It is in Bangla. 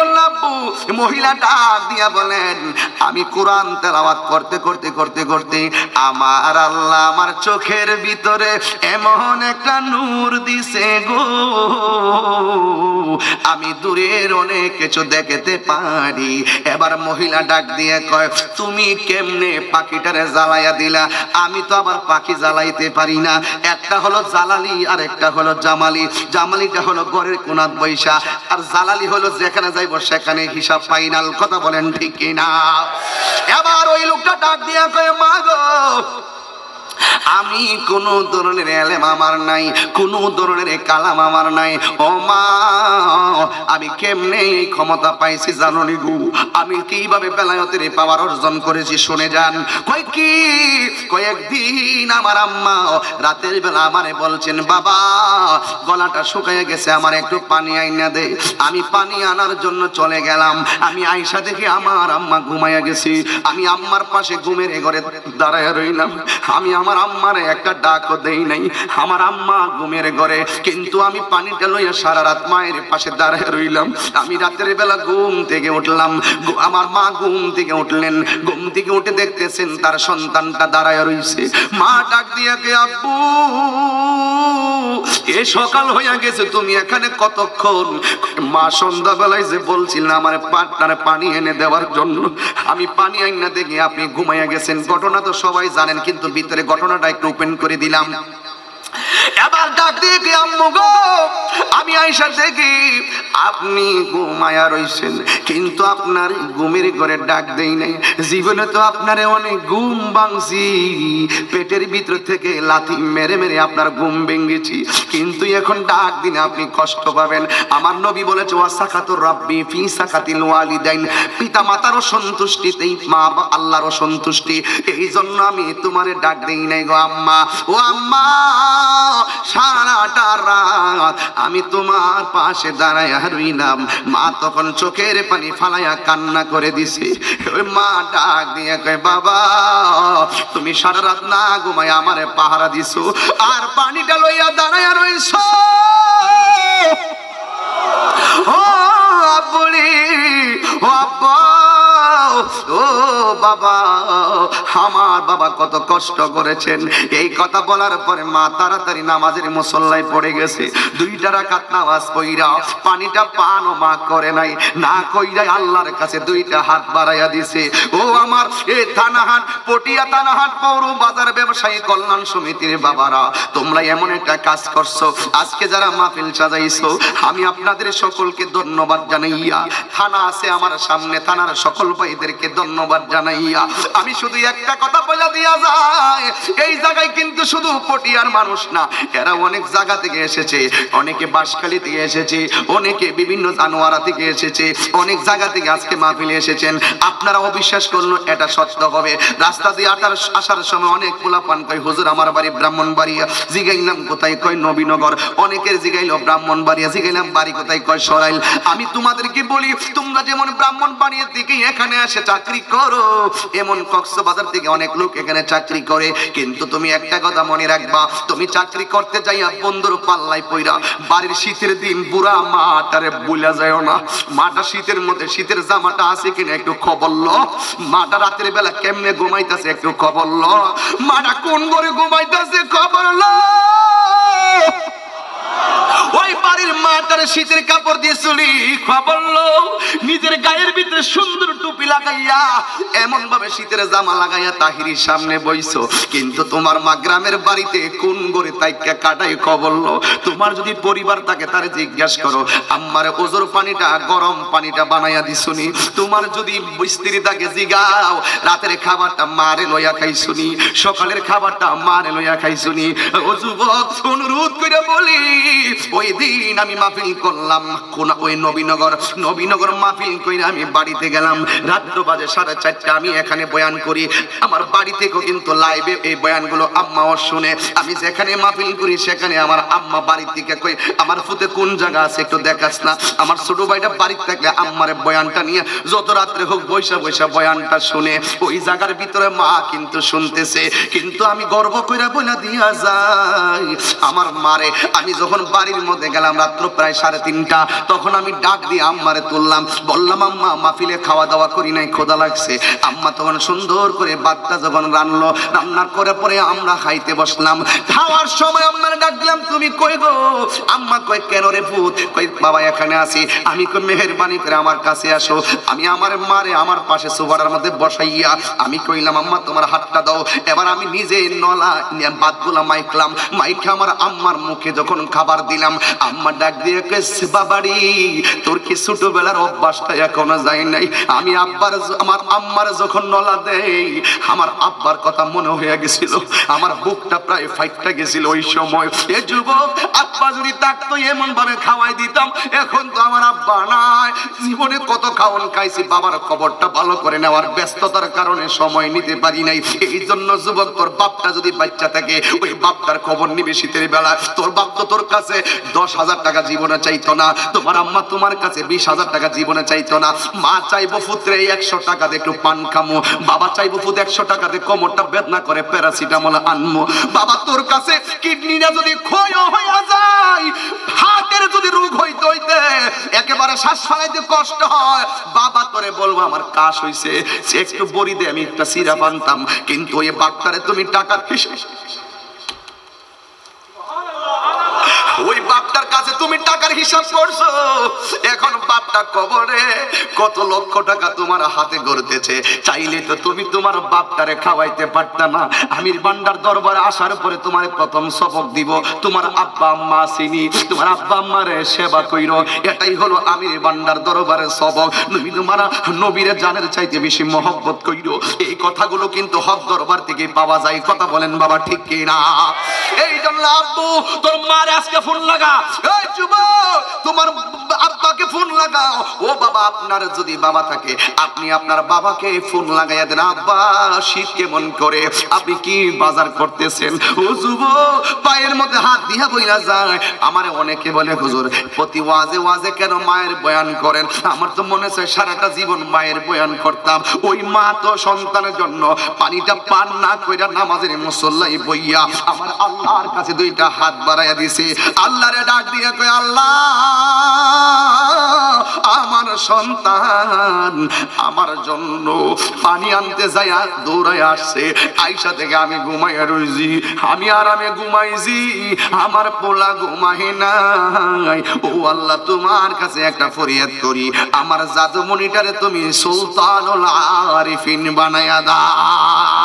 জন্য আব্বু মহিলা ডাক দিয়া বলেন, আমি কোরআন তেলাওয়াত করতে করতে করতে করতে আমার আল্লাহ আমার চোখের ভিতরে এমন একটা নূর দিছে গো, আমি দূরের অনেক কিছু দেখতে পারি। এবার মহিলা ডাক দিয়ে কয়, তুমি কেমনে পাখিটারে জ্বালাইয়া দিলা? আমি তো আবার পাখি জ্বালাইতে পারি না। একটা হলো জালালি আর একটা হলো জামালি। জামালিটা হলো ঘরের কোনাত বৈশা, আর জালালি হলো যেখানে যাইব সেখানে হিসাব ফাইনাল। কথা বলেন ঠিক কিনা? এবার ওই লোকটা ডাক দিয়া কয়, মা গো, আমি কোন ধরনের এলেম আমার নাই, কোন ধরনের কালাম আমার নাই। ও মা, আমি কেমনে এই ক্ষমতা পাইছি জানো নি গো? আমি কিভাবে বেলায়েতের পাওয়ার অর্জন করেছি শুনে যান। কই কি? কয়েকদিন আমার আম্মা রাতের বেলা আমারে বলছেন, বাবা গলাটা শুকাইয়া গেছে, আমার একটু পানি আইনা দে। আমি পানি আনার জন্য চলে গেলাম। আমি আয়সা দেখি আমার আম্মা ঘুমাইয়া গেছি। আমি আম্মার পাশে ঘুমের ঘরে দাঁড়ায় রইলাম। আমি আমার আম্মারে একটা ডাকও দেই নাই, আমার আম্মা ঘুমের ঘরে, কিন্তু আমি পানিটা লইয়া সারা রাত মায়ের পাশে দাঁড়ায় রইলাম। আমি রাতের বেলা ঘুম থেকে উঠলাম, আমার মা ঘুম থেকে উঠলেন। ঘুম থেকে উঠে দেখতেছেন তার সন্তানটা দাঁড়ায় রইছে। মা ডাক দিয়া কে, আব্বু এ সকাল হইয়া গেছে, তুমি এখানে কতক্ষণ? মা সন্ধ্যাবেলায় যে বলছিলেন আমার পাটনারে পানি এনে দেওয়ার জন্য, আমি পানি আইনা দেখি আপনি ঘুমাইয়া গেছেন। ঘটনা তো সবাই জানেন, কিন্তু ভিতরে ঘটনাটা একটু ওপেন করে দিলাম। এবার ডাক দিয়ে কি, আম্মু গো, আমি আয়সা দেখি আপনি ঘুমায়া রইছেন, কিন্তু আপনার ঘুমের ঘরে ডাক দেই নাই। জীবনে তো আপনারে অনেক ঘুম ভাঙছি, পেটের ভিতর থেকে লাথি মেরে মেরে আপনার ঘুম ভেঙেছি, কিন্তু এখন ডাক দিনে আপনি কষ্ট পাবেন। আমার নবী বলেছে, ওয়াসাকাতুর রাব্বি ফি সাকাতিল ওয়ালিদাইন, পিতা মাতারও সন্তুষ্টিতেই মা আল্লাহরও সন্তুষ্টি, এই জন্য আমি তোমারে ডাক দেই নাই গো আম্মা। ও আম্মা, সারাটা রাত আমি তোমার পাশে দাঁড়াইয়া রইলাম। মা তখন চোখের পানি ফালাইয়া কান্না করে দিছে। ওই মা ডাক দিয়ে কয়, বাবা তুমি সারা রাত না ঘুমায় আমারে পাহারা দিছো, আর পানিটা লইয়া দাঁড়াইয়া রইছো। ও আব্বুরি, ও আব্বা, ও বাবা, আমার বাবা কত কষ্ট করেছেন। এই কথা বলার পরে মা তাড়াতাড়ি নামাজের মুসল্লায় পড়ে গেছে। 2 রাকাত নামাজ পড়া পানিটা পানও মা করে নাই, না কইরাই আল্লাহর কাছে 2টা হাত বাড়াইয়া দিছে। ও আমার এই থানাহাট পটিয়া থানাহাট পৌর বাজার ব্যবসায়ী কল্যাণ সমিতির বাবারা, তোমরা এমন একটা কাজ করছো, আজকে যারা মাহফিল সাজাইছো, আমি আপনাদের সকলকে ধন্যবাদ জানাইয়া, থানা আছে আমার সামনে, থানার সকল ভাইদেরকে ধন্যবাদ জানাইয়া আমি শুধু একটা কথা বলে দিয়া যায়, এই জায়গায় কিন্তু শুধু পটিয়ার মানুষ না, এরা অনেক জায়গা থেকে এসেছে, অনেকে বাঁশখালী থেকে এসেছে, অনেকে বিভিন্ন জানোয়ারা থেকে এসেছে, অনেক জায়গা থেকে আজকে মাহফিলে এসেছেন। আপনারা অবিশ্বাস করলেন এটা সত্য হবে। রাস্তা দিয়ে আসার সময় অনেক পোলাপান কয়, হুজুর আমার বাড়ি ব্রাহ্মণবাড়িয়া, জিগাইলাম কোথায়, কয় নবীনগর। অনেকের জিগাইলো ব্রাহ্মণবাড়িয়া, জিগাইলাম বাড়ি কোথায়, কয় সরাইল। আমি তোমাদেরকে বলি, তোমরা যেমন ব্রাহ্মণবাড়িয়া থেকে এখানে আসে চাকরি করো, এমন কক্সবাজার থেকে অনেক লোক এখানে চাকরি করে, কিন্তু তুমি একটা কথা মনে রাখবা, তুমি চাকরি করতে যাইয়া বন্ধুর পাল্লাই পইরা বাড়ির শীতের দিন বুড়া মাটারে বুলা যায়ও না। মাটা শীতের মধ্যে শীতের জামাটা আছে কিনা একটু খবর লো, মাটা রাতের বেলা কেমনে ঘুমাইতেছে একটু খবর লো, মাটা কোন ঘরে ঘুমাইতেছে খবর লো। ওই বাড়ির মাটার শীতের কাপড় দিয়ে চুলি খবর লো, নিজের গায়ের ভিতরে সুন্দর টুপি লাগাইয়া এমন ভাবে শীতের জামা লাগাইয়া তাহিরির সামনে বইছো, কিন্তু তোমার মা গ্রামের বাড়িতে কোন ঘরে তাইকা কাটাই খবর লো। তোমার যদি পরিবার থাকে তারে জিজ্ঞাসা করো, আম্মারে ওজোর পানিটা গরম পানিটা বানাইয়া দিছুনি। তোমার যদি স্ত্রী থাকে জিগাও, রাতের খাবারটা মারে লইয়া খাইছুনি, সকালের খাবারটা মারে লইয়া খাইছুনি। ও যুবক, অনুরোধ করে বলি, ওই দিন আমি মাহফিল করলাম কোন ওই নবীনগর মাহফিল কইরা আমি বাড়িতে গেলাম, রাত্র বাজে 4:30, আমি এখানে বয়ান করি, আমার বাড়ি থেকেও কিন্তু লাইভে এই বয়ানগুলো আম্মাও শুনে। আমি যেখানে মাহফিল করি সেখানে আমার আম্মা বাড়ি থেকে কই, আমার ফুতে কোন জায়গা আছে একটু দেখাস না। আমার ছোট ভাইটা বাড়িতে থাকলে আম্মার বয়ানটা নিয়ে যত রাত্রে হোক বৈশা বৈশা বয়ানটা শুনে, ওই জায়গার ভিতরে মা কিন্তু শুনতেছে। কিন্তু আমি গর্ব কইরা বলে দিয়া যাই, আমার মারে আমি যখন বাড়ির মধ্যে পদে গেলাম রাত্র প্রায় 3:30। তখন আমি ডাক দিয়ে আম্মারে তুললাম, বললাম আম্মা মাহফিলে খাওয়া দাওয়া করি নাই, ক্ষুধা লাগছে। আম্মা তখন সুন্দর করে ভাতটা যখন রান্নার করে পরে আমরা খাইতে বসলাম। খাওয়ার সময় আম্মারে ডাক দিলাম, তুমি কই গো? আম্মা কই কেন রে ভূত? কই বাবা এখানে আছি। আমি কই মেহেরবানি করে আমার কাছে আসো। আমি আমার মারে আমার পাশে সোফার মধ্যে বসাইয়া আমি কইলাম আম্মা তোমার হাতটা দাও। এবার আমি নিজে নলা ভাতগুলা মাইকলাম, মাইকে আমার আম্মার মুখে যখন খাবার দিলাম, আম্মা ডাক দিয়ে কইছে বাবারি তোর কি ছোটবেলার অভ্যাসটা এখনো যায় নাই? আমি আমার আম্মার যখন নলা দেই আমার আব্বার কথা মনে হয়ে গেছিল, আমার বুকটা প্রায় ফাইটটা গেছিল ওই সময়। এ যুবক, আব্বা যদি থাকতো এমন ভাবে খাওয়াই দিতাম। এখন তো আমার আব্বা নাই, জীবনে কত খাওয়ান খাইছি, বাবার খবরটা ভালো করে নেওয়ার ব্যস্ততার কারণে সময় নিতে পারি নাই। এই জন্য যুবক, তোর বাপটা যদি বাচ্চা থাকে ওই বাপটার খবর নিবি শীতের বেলা। তোর বাপ তো তোর কাছে 10,000 টাকা জীবনে চাইতো না, তোমার আম্মা তোমার কাছে 20,000 টাকা জীবনে চাইতো না। মা চাইবো পুত্রে 100 টাকা দিয়ে একটু পান খামো, বাবা চাইবো পুত্র 100 টাকা দিয়ে কোমরটা বেদনা করে প্যারাসিটামল আনমো। বাবা তোর কাছে কিডনিটা যদি ক্ষয় হয়ে যায়, হার্টের যদি রোগ হইতে একেবারে শ্বাস ফেলাইতে কষ্ট হয়, বাবা তোরে বলবো আমার কাশ হইছে, একটু বড়ি দে আমি একটা সিরাপ আনতাম। কিন্তু ওই বাপটারে তুমি টাকার ওই বাপটার কাছে তুমি টাকার হিসাব করছো। এখন বাপটা কবরে, কত লক্ষ টাকা তোমার হাতে গড়তেছে, চাইলে তো তুমি তোমার বাপটারে খাওয়াইতে পারতা না। আমির বান্দার দরবারে আসার পরে তোমার প্রথম সবক দিব, তোমার আব্বা আম্মা চিনি, তোমার আব্বা আম্মারে সেবা কইরো। এটাই হলো আমির বান্দার দরবারের সবক। তুমি তোমার নবীরে জানের চাইতে বেশি মহব্বত কইরো। এই কথাগুলো কিন্তু হক দরবার থেকে পাওয়া যায়। কথা বলেন বাবা, ঠিক কি না? এই জন্য আব্বু তোর মার আজকে ফোন লাগা, এই যুবক তোমার আব্বাকে ফোন লাগাও। ও বাবা, আপনার যদি বাবা থাকে আপনি আপনার বাবাকে ফোন লাগাইয়া দেন, আব্বা শীত কেমন করে, আপনি কি বাজার করতেছেন? ও যুবক পায়ের মধ্যে হাত দিয়া বইলা যায়। আমারে অনেকে বলে হুজুর প্রতি ওয়াজে ওয়াজে কেন মায়ের বয়ান করেন? আমার তো মনে হয় সারাটা জীবন মায়ের বয়ান করতাম। ওই মা তো সন্তানের জন্য পানিটা পান না কইরা নামাজের মুসল্লাই বইয়া আমার আল্লাহর কাছে 2টা হাত বাড়াইয়া দিছে। আল্লাহরে ডাক দিয়ে কই, আল্লাহ আমার সন্তান আমার জন্য পানি আনতে যাইয়া দৌড়ায় আসছে, আইসা থেকে আমি ঘুমাইয়া রইছি, আমি আরামে ঘুমাইছি, আমার পোলা ঘুমাই নাই। ও আল্লাহ তোমার কাছে একটা ফরিয়াদ করি, আমার জাদুমণিটারে তুমি সুলতানুল আরিফিন বানায়া দাও।